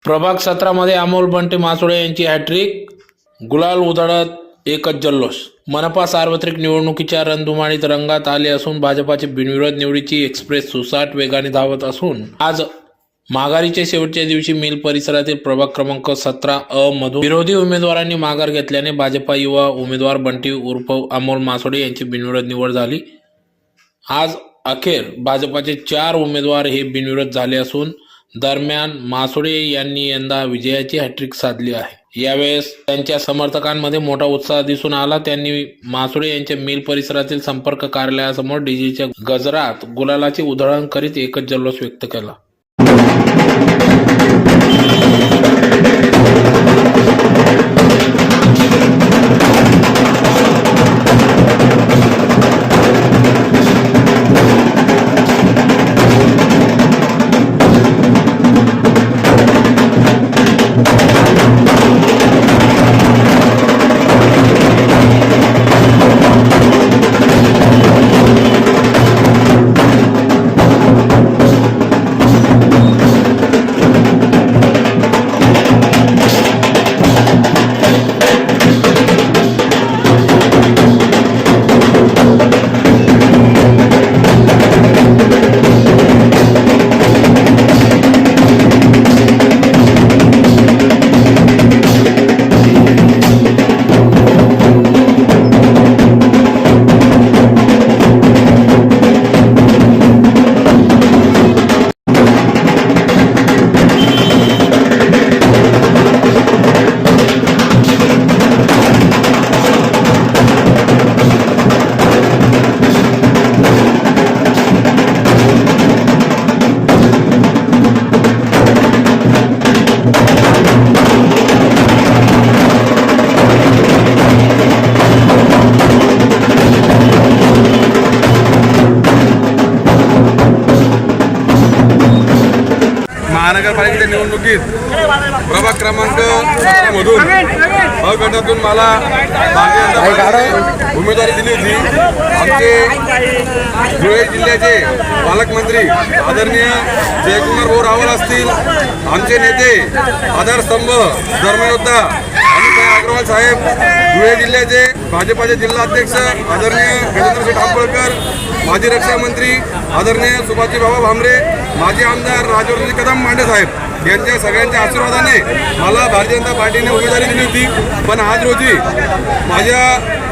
प्रभाग 17 मध्ये अमोल बंटी मासोळे यांची हॅट्रिक, गुलाल उधळत एकच जल्लोष। मनपा सार्वत्रिक निवडणुकीच्या रणधुमाळीत रंगात आले असून भाजपाची बिनविरोध निवडीची एक्सप्रेस सुसाट वेगाने धावत असून आज माघारीच्या शेवटच्या दिवशी मिल परिसरातील प्रभाग क्रमांक 17 मधून विरोधी उमेदवारांनी माघार घेतल्याने भाजपा युवा उमेदवार बंटी उर्फ अमोल मासोळे यांची बिनविरोध निवड झाली। आज अखेर भाजपाचे 4 उमेदवार हे बिनविरोध झाले असून दरम्यान मासोळे यांनी यंदा विजयाची हॅट्रिक साधली आहे। यावेळेस त्यांच्या समर्थकांमध्ये मोठा उत्साह दिसून आला। त्यांनी मासोळे यांच्या मिल परिसरातील संपर्क कार्यालयासमोर डीजेच्या गजरात गुलालाची उधळण करीत एकच जल्लोष व्यक्त केला। महानगरपालिकेच्या निवडणुकीत प्रभाग क्रमांक 17 मधून ब गटातून मला भारतीय जनता पार्टीने उमेदवारी दिली होती। आमचे धुळे जिल्ह्याचे पालकमंत्री आदरणीय जयकुमार भाऊ रावल असतील, आमचे नेते आधारस्तंभ धर्मयोद्धा अनिल अग्रवाल साहेब, धुळे जिल्ह्याचे भाजपाचे जिल्हाध्यक्ष आदरणीय गजेंद्र ठाकूरकर, माजी रक्षा मंत्री आदरणीय सुभाषजी बाबा भामरे, माजी आमदार राजवर्धन कदम मांडे साहेब यांच्या सगळ्यांच्या आशीर्वादाने मला भारतीय जनता पार्टीने उमेदवारी दिली होती। पण आज रोजी माझ्या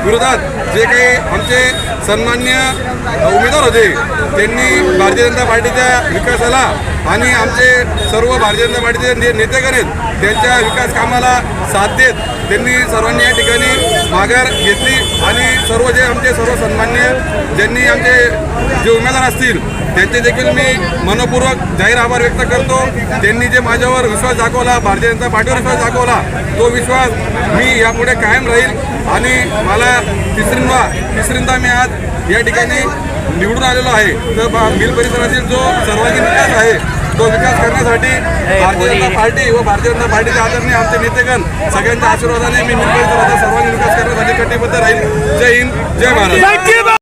विरोधात जे काही आमचे सन्मान्य उमेदवार होते त्यांनी भारतीय जनता पार्टीच्या विकासाला आणि आमचे सर्व भारतीय जनता पार्टीचे नेतेगण आहेत त्यांच्या विकास कामाला साथ देत त्यांनी सर्वांनी या ठिकाणी माघार घेतली आणि सर्व जे आमचे सर्व सन्मान्य ज्यांनी आमचे जे उमेदवार असतील त्यांचे देखील मी मनपूर्वक जाहीर आभार व्यक्त करतो। त्यांनी जे माझ्यावर विश्वास दाखवला, भारतीय जनता पार्टीवर विश्वास दाखवला, तो विश्वास मी यापुढे कायम राहील आणि मला तिसऱ्यांदा मी आज या ठिकाणी निवडून आलेलो आहे। तर मिल परिसरातील जो सर्वांगीण विकास आहे तो विकास करण्यासाठी भारतीय जनता पार्टी व भारतीय जनता पार्टीचे आदरणीय आमचे नेतेगण सगळ्यांच्या आशीर्वादाने मी मिल परिसराचा सर्वांगीण विकास करण्यासाठी कटिबद्ध राहील। जय हिंद, जय महाराष्ट्र।